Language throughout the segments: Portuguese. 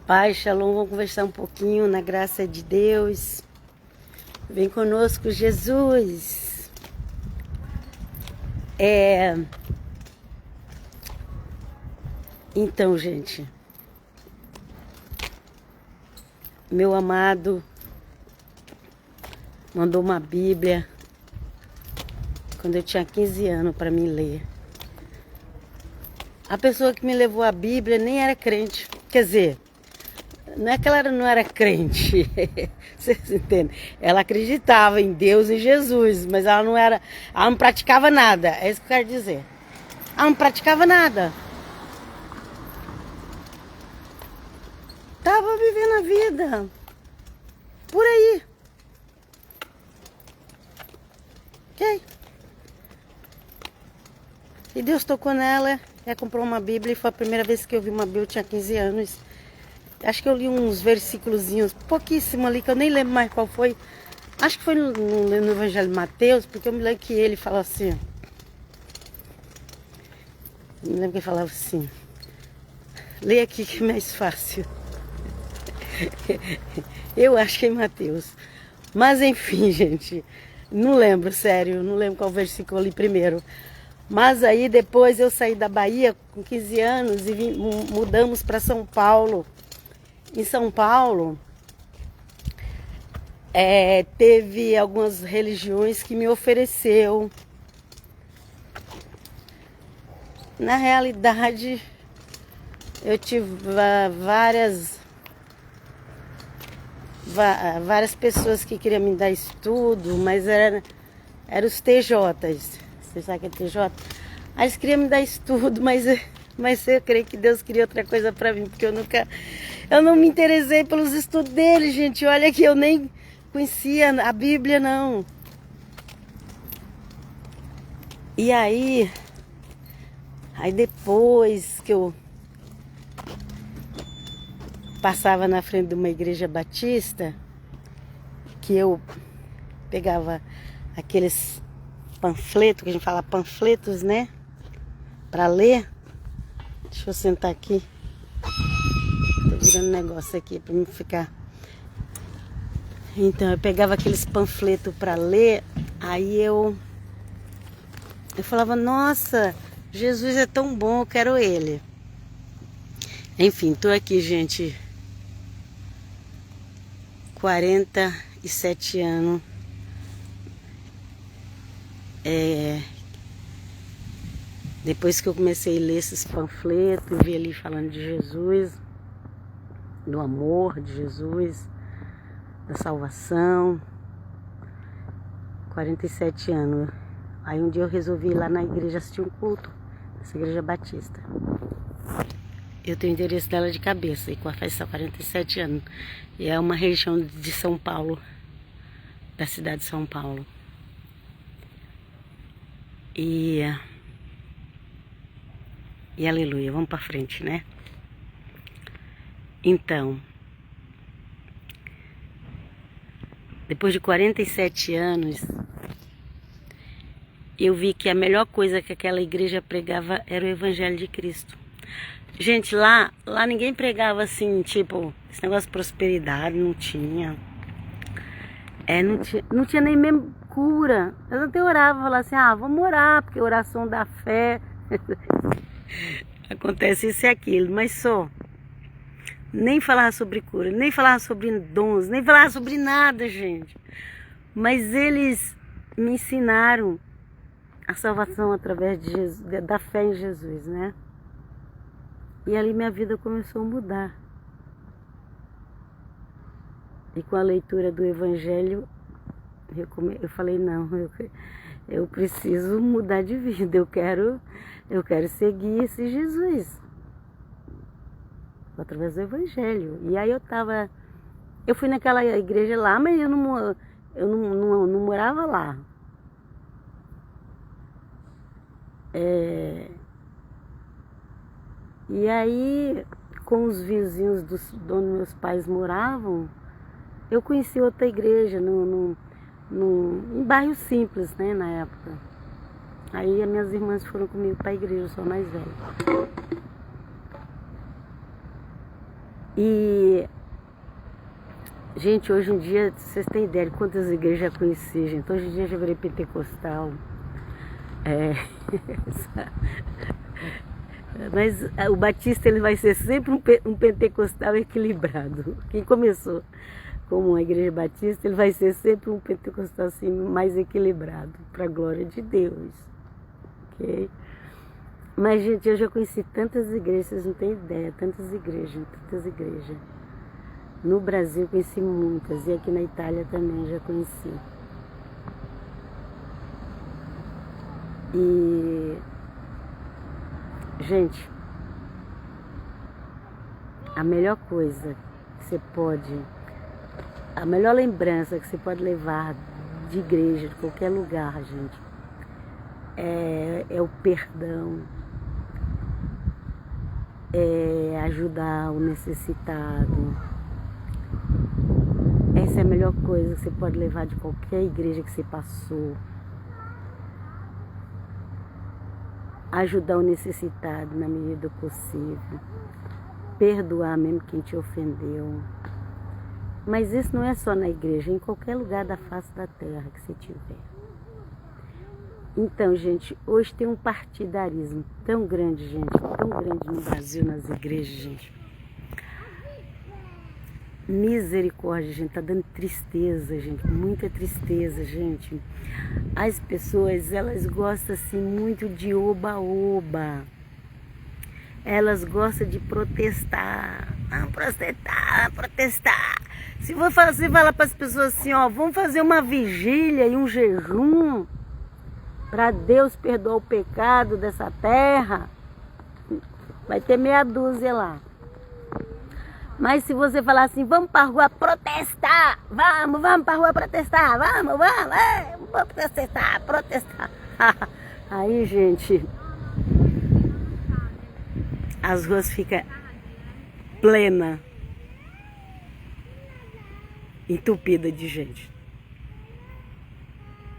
Paz, Shalom, vamos conversar um pouquinho na graça de Deus. Vem conosco, Jesus. Então, gente, meu amado mandou uma Bíblia quando eu tinha 15 anos para mim ler. A pessoa que me levou a Bíblia nem era crente, quer dizer, não é que ela não era crente, vocês entendem? Ela acreditava em Deus e Jesus, mas ela não praticava nada, é isso que eu quero dizer. Ela não praticava nada. Tava vivendo a vida, por aí. Ok? E Deus tocou nela, ela comprou uma Bíblia e foi a primeira vez que eu vi uma Bíblia, eu tinha 15 anos. Acho que eu li uns versículozinhos, pouquíssimo ali, que eu nem lembro mais qual foi. Acho que foi no Evangelho de Mateus, porque eu me lembro que ele falou assim. Eu me lembro que ele falava assim. Leia aqui que é mais fácil. Eu acho que é em Mateus. Mas enfim, gente, não lembro, sério, não lembro qual versículo eu li primeiro. Mas aí depois eu saí da Bahia com 15 anos e mudamos para São Paulo. Em São Paulo, teve algumas religiões que me ofereceu. Na realidade, eu tive várias pessoas que queriam me dar estudo, mas eram os TJs. Você sabe o que é TJ? Aí eles queriam me dar estudo, mas eu creio que Deus queria outra coisa para mim, porque eu não me interessei pelos estudos dele, gente. Olha que eu nem conhecia a Bíblia, não. E aí depois que eu passava na frente de uma igreja batista, que eu pegava aqueles panfletos, que a gente fala panfletos, né? Para ler. Deixa eu sentar aqui. Tô virando negócio aqui para me ficar. Então, eu pegava aqueles panfletos para ler, aí eu falava, nossa, Jesus é tão bom, eu quero ele. Enfim, tô aqui, gente, 47 anos. Depois que eu comecei a ler esses panfletos, vi ali falando de Jesus, do amor de Jesus, da salvação. 47 anos. Aí um dia eu resolvi ir lá na igreja assistir um culto, essa igreja batista. Eu tenho o endereço dela de cabeça, e faz 47 anos. E é uma região de São Paulo, da cidade de São Paulo. E aleluia, vamos pra frente, né? Então, depois de 47 anos, eu vi que a melhor coisa que aquela igreja pregava era o Evangelho de Cristo. Gente, lá ninguém pregava assim, tipo, esse negócio de prosperidade, não tinha. Não tinha nem mesmo cura. Eu até orava, falava assim, vamos orar, porque oração da fé. Acontece isso e aquilo, mas só. Nem falava sobre cura, nem falava sobre dons, nem falava sobre nada, gente. Mas eles me ensinaram a salvação através de Jesus, da fé em Jesus, né? E ali minha vida começou a mudar. E com a leitura do Evangelho, eu falei, não, eu preciso mudar de vida, eu quero seguir esse Jesus. Através do Evangelho. E aí eu fui naquela igreja lá, mas eu não morava lá. E aí, com os vizinhos onde meus pais moravam, eu conheci outra igreja, em bairro simples, né, na época. Aí as minhas irmãs foram comigo para a igreja, eu sou a mais velha. E, gente, hoje em dia, vocês têm ideia de quantas igrejas eu conheci, gente. Hoje em dia eu já virei pentecostal. Mas o batista, ele vai ser sempre um pentecostal equilibrado. Quem começou como uma igreja batista, ele vai ser sempre um pentecostal assim, mais equilibrado, para a glória de Deus. Ok? Mas, gente, eu já conheci tantas igrejas, vocês não têm ideia, tantas igrejas. No Brasil eu conheci muitas, e aqui na Itália também já conheci. E, gente, a melhor coisa que você pode, a melhor lembrança que você pode levar de igreja, de qualquer lugar, gente, é o perdão, é ajudar o necessitado. Essa é a melhor coisa que você pode levar de qualquer igreja que você passou. Ajudar o necessitado na medida do possível. Perdoar mesmo quem te ofendeu. Mas isso não é só na igreja, é em qualquer lugar da face da terra que você tiver. Então, gente, hoje tem um partidarismo tão grande, gente, tão grande no Brasil, nas igrejas, gente. Misericórdia, gente, tá dando tristeza, gente, muita tristeza, gente. As pessoas, elas gostam, assim, muito de oba-oba. Elas gostam de protestar. Vamos protestar. Se você falar para as pessoas assim, ó, vamos fazer uma vigília e um jejum para Deus perdoar o pecado dessa terra, vai ter meia dúzia lá. Mas se você falar assim, vamos para a rua protestar, vamos para a rua protestar, vamos protestar. Aí, gente, as ruas ficam plenas, entupidas de gente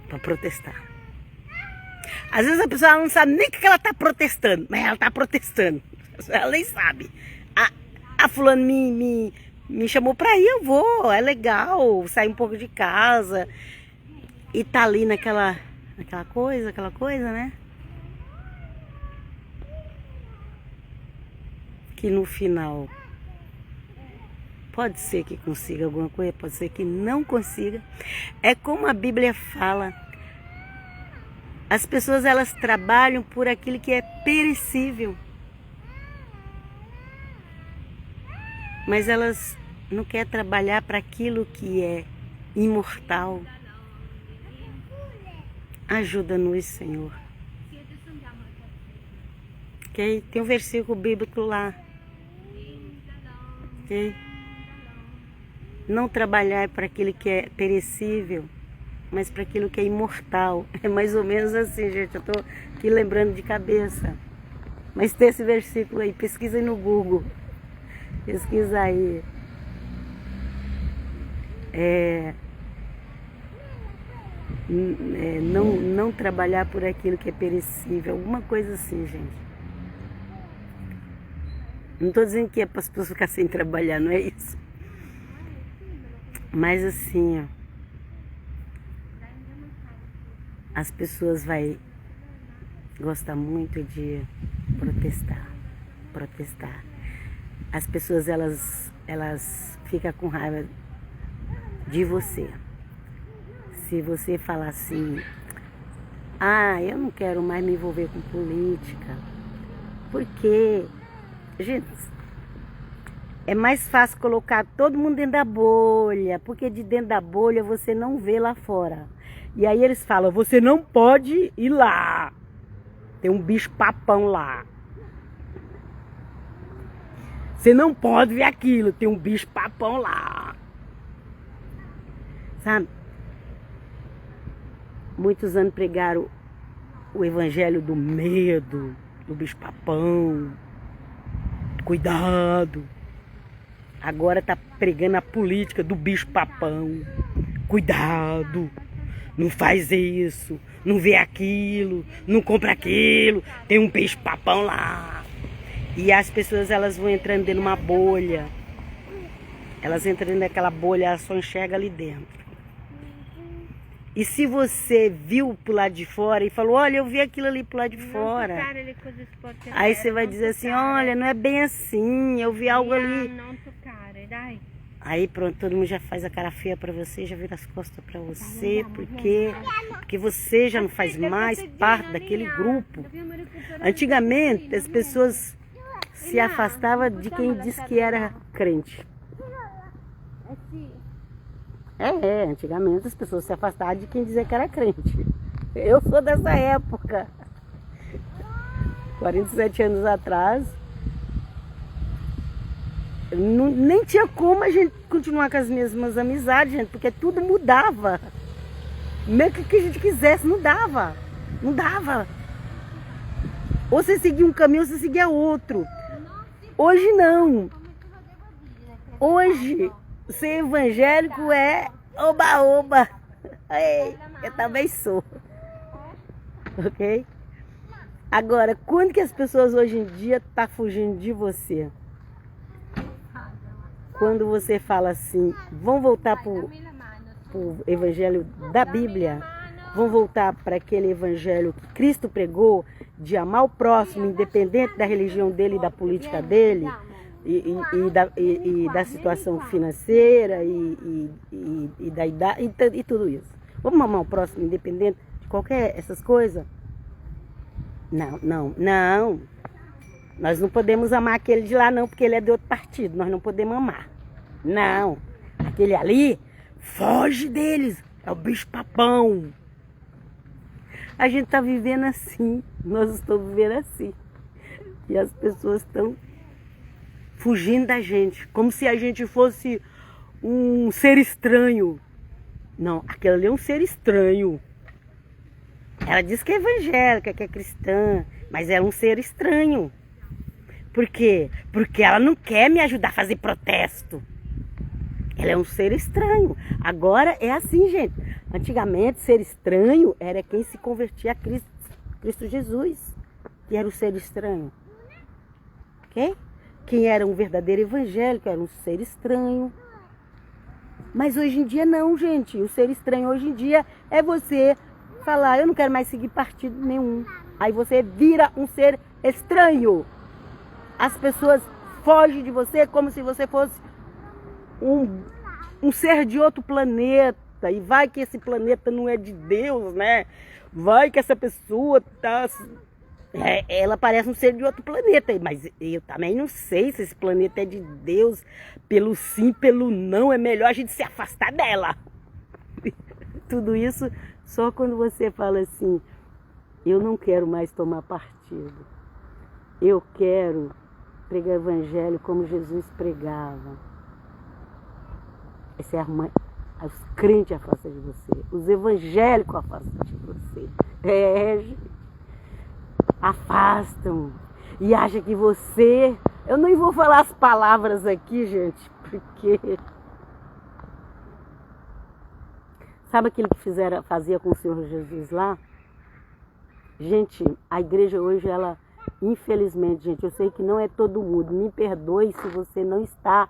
para protestar. Às vezes a pessoa não sabe nem o que ela está protestando, mas ela está protestando. Ela nem sabe. A fulano me chamou para ir, eu vou, é legal, sair um pouco de casa. E tá ali naquela coisa, né? Que no final pode ser que consiga alguma coisa, pode ser que não consiga. É como a Bíblia fala. As pessoas, elas trabalham por aquilo que é perecível. Mas elas não querem trabalhar para aquilo que é imortal. Ajuda-nos, Senhor. Okay? Tem um versículo bíblico lá. Okay? Não trabalhar para aquilo que é perecível, mas para aquilo que é imortal. É mais ou menos assim, gente. Eu estou aqui lembrando de cabeça. Mas tem esse versículo aí, pesquisa aí no Google. Pesquisa aí. Não trabalhar por aquilo que é perecível. Alguma coisa assim, gente. Não estou dizendo que é para as pessoas ficarem sem trabalhar, não é isso. Mas assim, ó. As pessoas vão gostar muito de protestar. As pessoas, elas ficam com raiva de você. Se você falar assim, eu não quero mais me envolver com política. Porque, gente, é mais fácil colocar todo mundo dentro da bolha, porque de dentro da bolha você não vê lá fora. E aí eles falam, você não pode ir lá. Tem um bicho papão lá. Você não pode ver aquilo, tem um bicho papão lá. Sabe? Muitos anos pregaram o evangelho do medo, do bicho papão. Cuidado. Agora tá pregando a política do bicho papão. Cuidado. Não faz isso, não vê aquilo, não compra aquilo, tem um bicho papão lá. E as pessoas, elas vão entrando dentro de uma bolha. Elas entram dentro daquela bolha, elas só enxergam ali dentro. E se você viu pro lado de fora e falou, olha, eu vi aquilo ali pro lado de fora. Aí você vai dizer assim, olha, não é bem assim, eu vi algo ali. Aí pronto, todo mundo já faz a cara feia pra você, já vira as costas pra você, porque você já não faz mais parte daquele grupo. Antigamente as pessoas se afastavam de quem disse que era crente. Antigamente as pessoas se afastavam de quem dizia que era crente. Eu sou dessa época. 47 anos atrás. Nem tinha como a gente continuar com as mesmas amizades, gente, porque tudo mudava. Mesmo que a gente quisesse, não dava. Não dava. Ou você seguia um caminho ou você seguia outro. Hoje não. Hoje, ser evangélico é oba-oba. Eu também sou. Ok? Agora, quando que as pessoas hoje em dia estão fugindo de você? Quando você fala assim, vão voltar para o evangelho da Bíblia, vão voltar para aquele evangelho que Cristo pregou, de amar o próximo, independente da religião dele e da política dele, e da situação financeira e da idade e tudo isso. Vamos amar o próximo, independente de qualquer essas coisas? Não. Nós não podemos amar aquele de lá não, porque ele é de outro partido. Nós não podemos amar. Não. Aquele ali, foge deles. É o bicho papão. A gente está vivendo assim. Nós estamos vivendo assim. E as pessoas estão fugindo da gente. Como se a gente fosse um ser estranho. Não, aquele ali é um ser estranho. Ela diz que é evangélica, que é cristã. Mas é um ser estranho. Por quê? Porque ela não quer me ajudar a fazer protesto. Ela é um ser estranho. Agora é assim, gente. Antigamente, ser estranho era quem se convertia a Cristo Jesus. Que era o ser estranho. Ok? Quem era um verdadeiro evangélico era um ser estranho. Mas hoje em dia não, gente. O ser estranho hoje em dia é você falar, eu não quero mais seguir partido nenhum. Aí você vira um ser estranho. As pessoas fogem de você como se você fosse um ser de outro planeta. E vai que esse planeta não é de Deus, né? Vai que essa pessoa tá... ela parece um ser de outro planeta. Mas eu também não sei se esse planeta é de Deus. Pelo sim, pelo não, é melhor a gente se afastar dela. Tudo isso só quando você fala assim, eu não quero mais tomar partido. Eu quero pregar o evangelho como Jesus pregava. Essa é a mãe. Os crentes afastam de você. Os evangélicos afastam de você. Gente. Afastam. E acha que você... Eu nem vou falar as palavras aqui, gente, porque... Sabe aquilo que fazia com o Senhor Jesus lá? Gente, a igreja hoje, ela... Infelizmente, gente, eu sei que não é todo mundo. Me perdoe se você não está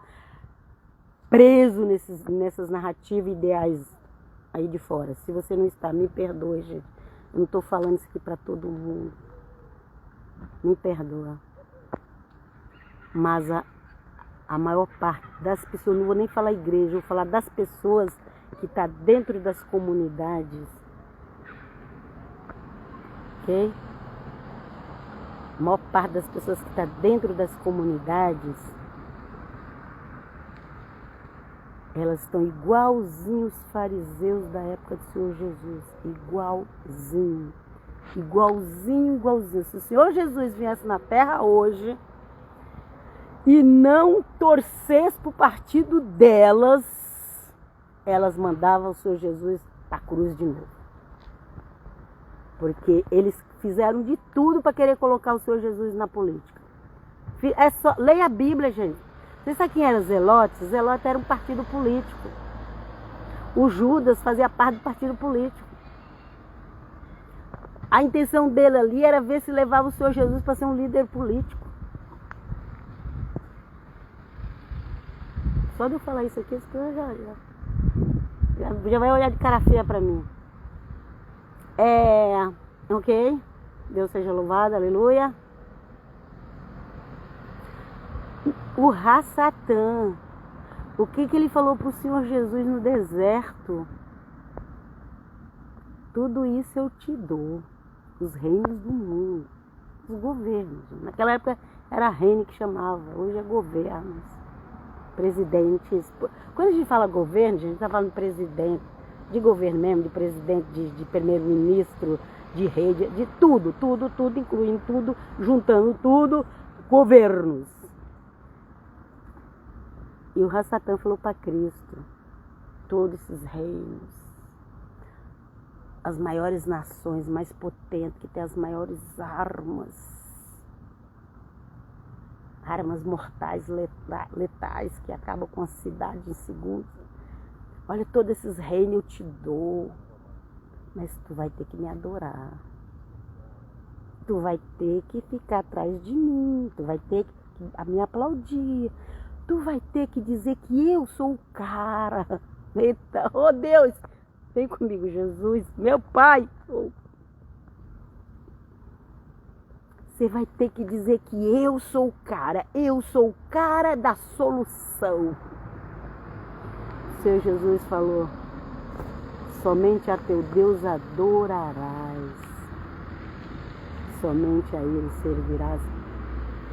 preso nessas narrativas ideais aí de fora. Se você não está, me perdoe, gente. Eu não estou falando isso aqui para todo mundo. Me perdoa. Mas a maior parte das pessoas, não vou nem falar igreja, vou falar das pessoas que estão dentro das comunidades. Ok? A maior parte das pessoas que está dentro das comunidades, elas estão igualzinho os fariseus da época do Senhor Jesus. Igualzinho. Igualzinho. Se o Senhor Jesus viesse na terra hoje e não torcesse para o partido delas, elas mandavam o Senhor Jesus para a cruz de novo. Porque eles fizeram de tudo para querer colocar o Senhor Jesus na política. Leia a Bíblia, gente. Você sabe quem era Zelotes? Zelotes era um partido político. O Judas fazia parte do partido político. A intenção dele ali era ver se levava o Senhor Jesus para ser um líder político. Só de eu falar isso aqui, as pessoas já vai olhar de cara feia pra mim. Ok? Deus seja louvado, aleluia. O Ra-Satã, o que ele falou pro Senhor Jesus no deserto? Tudo isso eu te dou, os reinos do mundo, os governos. Naquela época era reino que chamava, hoje é governos, presidentes. Quando a gente fala governo, a gente está falando de presidente, de governo mesmo, de presidente, de primeiro-ministro, de rei, de tudo, incluindo tudo, juntando tudo, governos. E o Ra-Satã falou para Cristo, todos esses reinos, as maiores nações, mais potentes, que tem as maiores armas mortais, letais, que acabam com a cidade em segundos. Olha, todos esses reinos eu te dou, mas tu vai ter que me adorar. Tu vai ter que ficar atrás de mim, tu vai ter que me aplaudir. Tu vai ter que dizer que eu sou o cara. Eita, oh Deus, vem comigo, Jesus, meu Pai. Você vai ter que dizer que eu sou o cara da solução. O Senhor Jesus falou, somente a teu Deus adorarás, somente a Ele servirás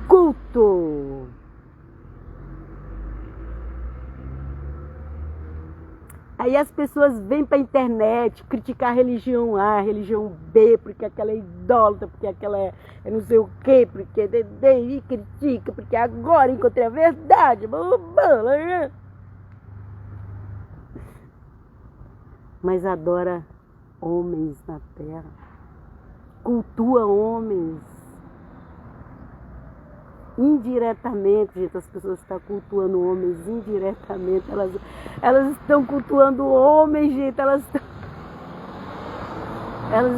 culto. Aí as pessoas vêm para a internet criticar a religião A, a religião B, porque aquela é idólatra, porque aquela é não sei o quê, porque e critica, porque agora encontrei a verdade. Mas adora homens na terra, cultua homens. Indiretamente, gente, as pessoas estão cultuando homens indiretamente, elas estão cultuando homens, gente, elas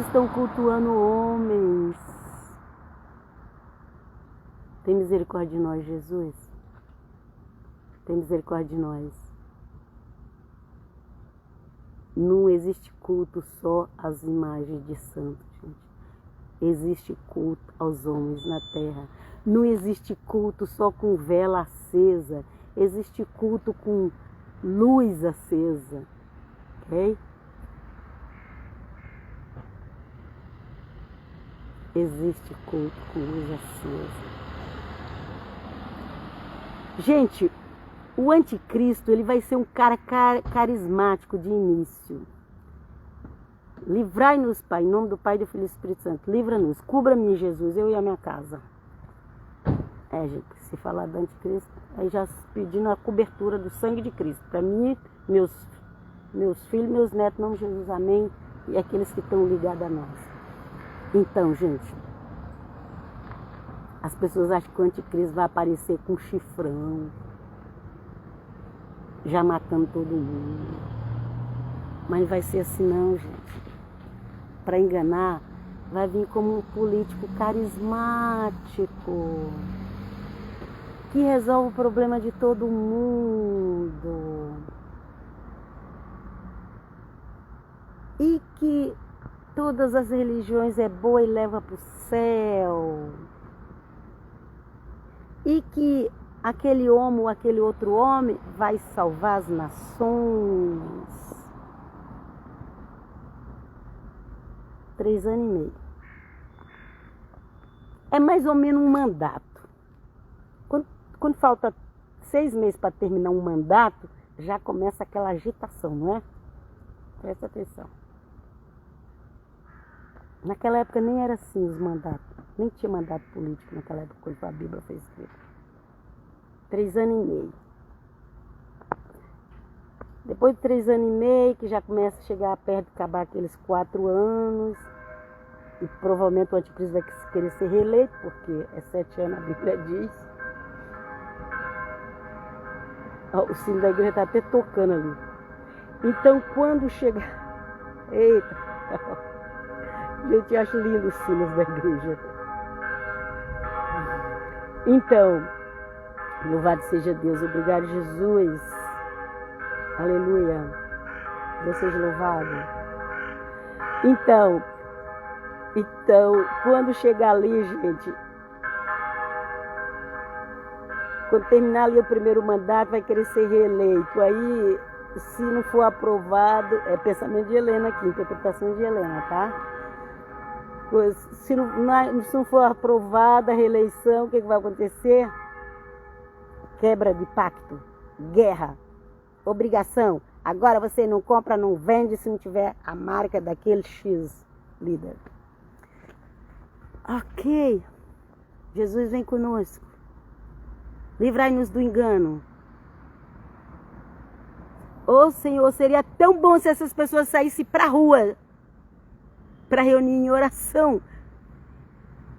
estão cultuando homens. Tem misericórdia de nós, Jesus. Tem misericórdia de nós. Não existe culto só às imagens de santos, gente. Existe culto aos homens na terra. Não existe culto só com vela acesa. Existe culto com luz acesa. Ok? Existe culto com luz acesa. Gente, o anticristo, ele vai ser um cara carismático de início. Livrai-nos, Pai, em nome do Pai, do Filho e do Espírito Santo. Livra-nos, cubra-me, Jesus, eu e a minha casa. Gente, se falar do anticristo, aí já pedindo a cobertura do sangue de Cristo. Para mim, meus filhos, meus netos, em nome de Jesus, amém. E aqueles que estão ligados a nós. Então, gente, as pessoas acham que o anticristo vai aparecer com chifrão, já matando todo mundo. Mas não vai ser assim não, gente. Para enganar, vai vir como um político carismático, que resolve o problema de todo mundo. E que todas as religiões é boa e leva para o céu. E que aquele homem ou aquele outro homem vai salvar as nações. 3 anos e meio. É mais ou menos um mandato. Quando falta 6 meses para terminar um mandato, já começa aquela agitação, não é? Presta atenção. Naquela época nem era assim os mandatos. Nem tinha mandato político naquela época, quando a Bíblia foi escrita. 3 anos e meio. Depois de 3 anos e meio, que já começa a chegar perto de acabar aqueles 4 anos, e provavelmente o anticristo vai querer ser reeleito, porque é 7 anos, a Bíblia diz. O sino da igreja está até tocando ali. Então, quando chegar... Eita! Gente, eu acho lindo os sinos da igreja. Então, Louvado seja Deus. Obrigado, Jesus. Aleluia. Deus seja louvado. Então, quando chegar ali, gente, quando terminar ali o primeiro mandato, vai querer ser reeleito. Aí, se não for aprovado, é pensamento de Helena aqui, interpretação de Helena, tá? Se não for aprovada a reeleição, o que vai acontecer? Quebra de pacto, guerra, obrigação. Agora você não compra, não vende se não tiver a marca daquele X líder. Ok, Jesus vem conosco. Livrai-nos do engano. Ô Senhor, seria tão bom se essas pessoas saíssem para a rua, para reunir em oração,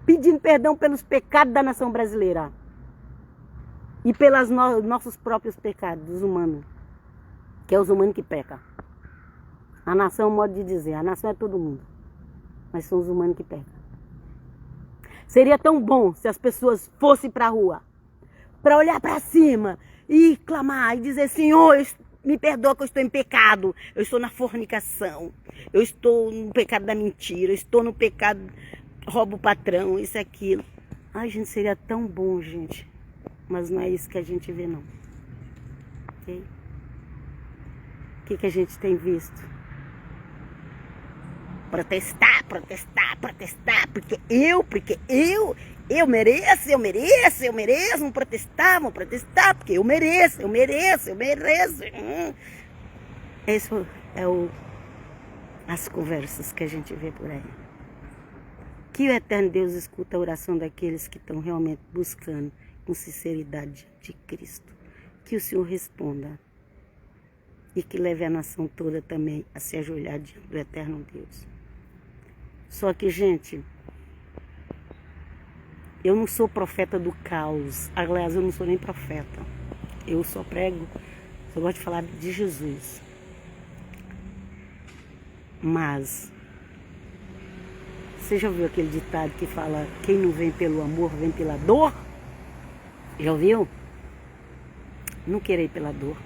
pedindo perdão pelos pecados da nação brasileira e pelos nossos próprios pecados, dos humanos, que é os humanos que pecam. A nação é um modo de dizer, a nação é todo mundo, mas são os humanos que pecam. Seria tão bom se as pessoas fossem para a rua, para olhar para cima e clamar e dizer: Senhor, me perdoa que eu estou em pecado, eu estou na fornicação, eu estou no pecado da mentira, eu estou no pecado, roubo o patrão, isso e aquilo. Ai, gente, seria tão bom, gente, mas não é isso que a gente vê, não. Ok? O que a gente tem visto? Protestar, porque eu mereço, vamos protestar, porque eu mereço. Essas as conversas que a gente vê por aí. Que o eterno Deus escuta a oração daqueles que estão realmente buscando com sinceridade de Cristo. Que o Senhor responda e que leve a nação toda também a se ajoelhar diante do eterno Deus. Só que, gente, eu não sou profeta do caos. Aliás, eu não sou nem profeta. Eu só prego, só gosto de falar de Jesus. Mas, você já ouviu aquele ditado que fala: quem não vem pelo amor, vem pela dor? Já ouviu? Não querer ir pela dor.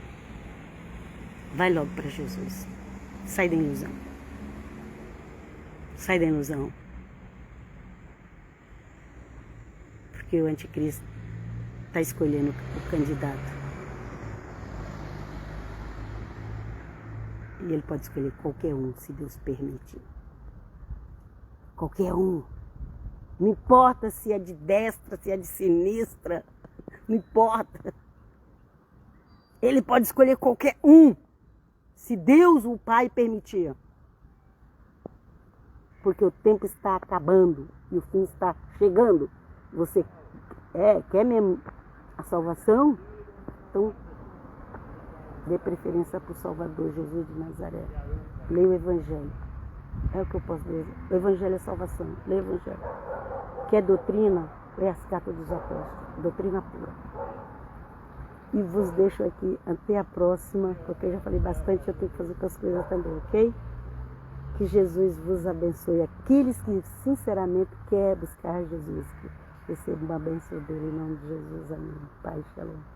Vai logo para Jesus. Sai da ilusão. Sai da ilusão. Porque o anticristo está escolhendo o candidato. E ele pode escolher qualquer um, se Deus permitir. Qualquer um. Não importa se é de destra, se é de sinistra. Não importa. Ele pode escolher qualquer um, se Deus, o Pai, permitir. Porque o tempo está acabando e o fim está chegando. Você quer mesmo a salvação? Então, dê preferência para o Salvador, Jesus de Nazaré. Leia o Evangelho. É o que eu posso dizer. O Evangelho é salvação. Leia o Evangelho. Quer doutrina? Leia as cartas dos apóstolos. Doutrina pura. E vos deixo aqui até a próxima, porque eu já falei bastante, eu tenho que fazer outras coisas também, ok? Que Jesus vos abençoe. Aqueles que sinceramente querem buscar Jesus, que recebam uma bênção dele, em nome de Jesus. Amém. Pai, shalom.